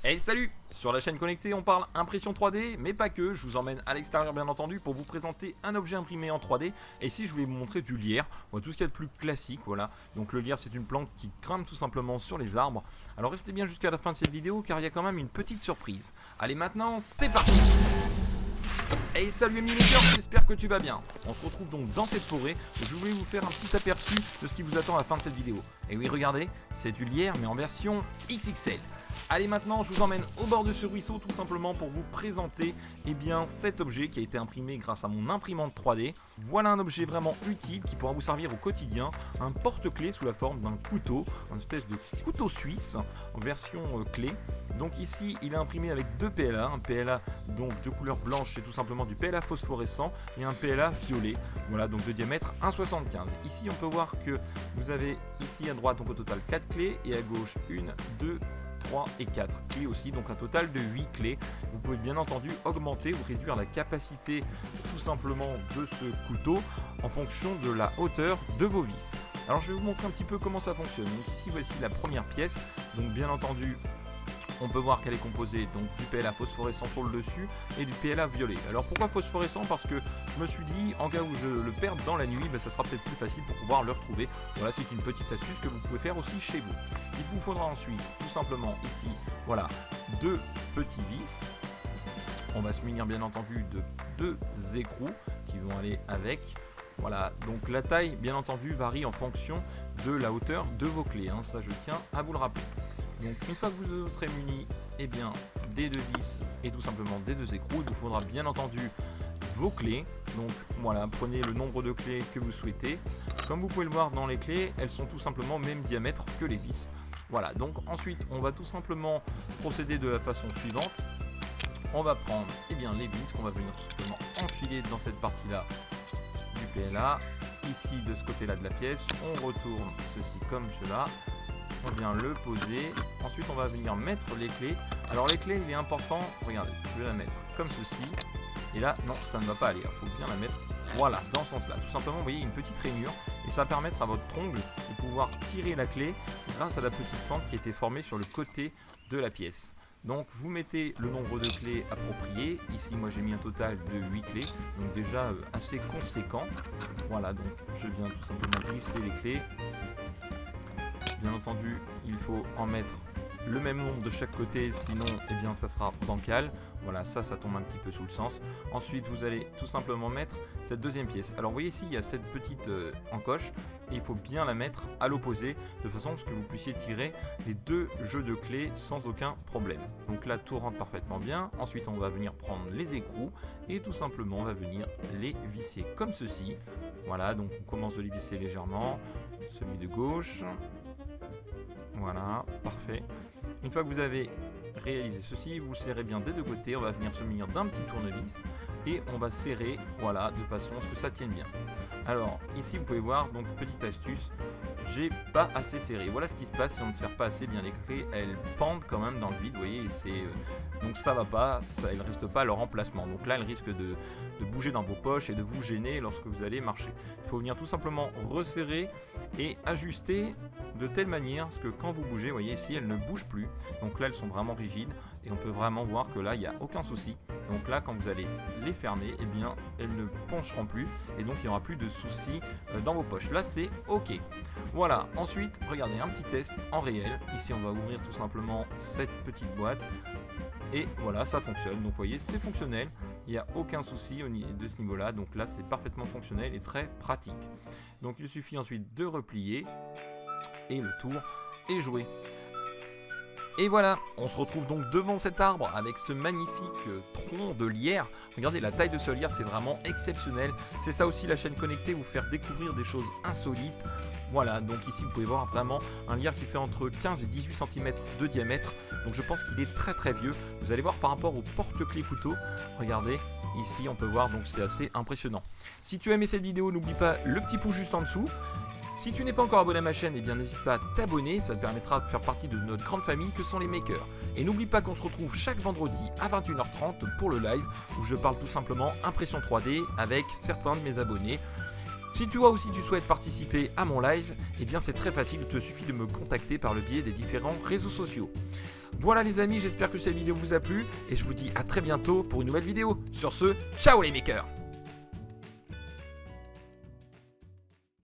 Hey salut! Sur la chaîne connectée on parle impression 3D, mais pas que, je vous emmène à l'extérieur bien entendu pour vous présenter un objet imprimé en 3D. Et ici je vais vous montrer du lierre, tout ce qu'il y a de plus classique, voilà. Donc le lierre c'est une plante qui grimpe tout simplement sur les arbres. Alors restez bien jusqu'à la fin de cette vidéo car il y a quand même une petite surprise. Allez maintenant c'est parti! Hey salut ami maker, j'espère que tu vas bien. On se retrouve donc dans cette forêt. Je voulais vous faire un petit aperçu de ce qui vous attend à la fin de cette vidéo. Et oui regardez, c'est du lierre mais en version XXL. Allez maintenant je vous emmène au bord de ce ruisseau tout simplement pour vous présenter cet objet qui a été imprimé grâce à mon imprimante 3D. Voilà un objet vraiment utile qui pourra vous servir au quotidien, un porte-clés sous la forme d'un couteau, une espèce de couteau suisse en version clé. Donc ici il est imprimé avec deux PLA, un PLA donc de couleur blanche, c'est tout simplement du PLA phosphorescent et un PLA violet, voilà donc de diamètre 1,75. Ici on peut voir que vous avez ici à droite donc au total 4 clés et à gauche 1, 2, 3 et 4 clés aussi, donc un total de 8 clés. Vous pouvez bien entendu augmenter ou réduire la capacité tout simplement de ce couteau en fonction de la hauteur de vos vis. Alors je vais vous montrer un petit peu comment ça fonctionne. Donc ici voici la première pièce, donc bien entendu on peut voir qu'elle est composée donc du PLA phosphorescent sur le dessus et du PLA violet. Alors pourquoi phosphorescent? Parce que je me suis dit en cas où je le perde dans la nuit, ça sera peut-être plus facile pour pouvoir le retrouver. Voilà, c'est une petite astuce que vous pouvez faire aussi chez vous. Il vous faudra ensuite tout simplement ici, voilà, deux petits vis. On va se munir bien entendu de deux écrous qui vont aller avec. Voilà, donc la taille bien entendu varie en fonction de la hauteur de vos clés, ça je tiens à vous le rappeler. Donc une fois que vous serez muni des deux vis et tout simplement des deux écrous, il vous faudra bien entendu vos clés. Donc voilà, prenez le nombre de clés que vous souhaitez. Comme vous pouvez le voir dans les clés, elles sont tout simplement au même diamètre que les vis. Voilà, donc ensuite on va tout simplement procéder de la façon suivante. On va prendre les vis qu'on va venir tout simplement enfiler dans cette partie là du PLA. Ici de ce côté là de la pièce, on retourne ceci comme cela. On vient le poser, ensuite on va venir mettre les clés. Alors les clés il est important, regardez, je vais la mettre comme ceci, et là non ça ne va pas aller, il faut bien la mettre, voilà, dans ce sens là, tout simplement vous voyez une petite rainure, et ça va permettre à votre ongle de pouvoir tirer la clé grâce à la petite fente qui a été formée sur le côté de la pièce. Donc vous mettez le nombre de clés approprié, ici moi j'ai mis un total de 8 clés, donc déjà assez conséquent. Voilà, donc je viens tout simplement glisser les clés. Bien entendu, il faut en mettre le même nombre de chaque côté, sinon ça sera bancal. Voilà, ça tombe un petit peu sous le sens. Ensuite, vous allez tout simplement mettre cette deuxième pièce. Alors, vous voyez ici, il y a cette petite encoche et il faut bien la mettre à l'opposé de façon à ce que vous puissiez tirer les deux jeux de clés sans aucun problème. Donc là, tout rentre parfaitement bien. Ensuite, on va venir prendre les écrous et tout simplement, on va venir les visser comme ceci. Voilà, donc on commence de les visser légèrement. Celui de gauche. Voilà, parfait. Une fois que vous avez réalisé ceci, vous serrez bien des deux côtés. On va venir se munir d'un petit tournevis et on va serrer, voilà, de façon à ce que ça tienne bien. Alors, ici, vous pouvez voir, donc petite astuce, j'ai pas assez serré. Voilà ce qui se passe si on ne serre pas assez bien les clés. Elles pendent quand même dans le vide, vous voyez, donc ça va pas, elles ne restent pas à leur emplacement. Donc là, elles risquent de bouger dans vos poches et de vous gêner lorsque vous allez marcher. Il faut venir tout simplement resserrer et ajuster de telle manière que quand vous bougez, vous voyez ici, elles ne bougent plus. Donc là, elles sont vraiment rigides et on peut vraiment voir que là, il n'y a aucun souci. Donc là, quand vous allez les fermer, elles ne pencheront plus et donc il n'y aura plus de soucis dans vos poches. Là, c'est OK. Voilà, ensuite, regardez, un petit test en réel. Ici, on va ouvrir tout simplement cette petite boîte. Et voilà, ça fonctionne. Donc vous voyez, c'est fonctionnel. Il n'y a aucun souci de ce niveau-là. Donc là, c'est parfaitement fonctionnel et très pratique. Donc il suffit ensuite de replier. Et le tour est joué. Et voilà, on se retrouve donc devant cet arbre avec ce magnifique tronc de lierre. Regardez la taille de ce lierre, c'est vraiment exceptionnel. C'est ça aussi la chaîne connectée, vous faire découvrir des choses insolites. Voilà, donc ici vous pouvez voir vraiment un lierre qui fait entre 15 et 18 cm de diamètre. Donc je pense qu'il est très très vieux. Vous allez voir par rapport au porte-clés couteau. Regardez, ici on peut voir, donc c'est assez impressionnant. Si tu as aimé cette vidéo, n'oublie pas le petit pouce juste en dessous. Si tu n'es pas encore abonné à ma chaîne, n'hésite pas à t'abonner, ça te permettra de faire partie de notre grande famille que sont les makers. Et n'oublie pas qu'on se retrouve chaque vendredi à 21h30 pour le live où je parle tout simplement impression 3D avec certains de mes abonnés. Si toi aussi tu souhaites participer à mon live, c'est très facile, il te suffit de me contacter par le biais des différents réseaux sociaux. Voilà les amis, j'espère que cette vidéo vous a plu et je vous dis à très bientôt pour une nouvelle vidéo. Sur ce, ciao les makers!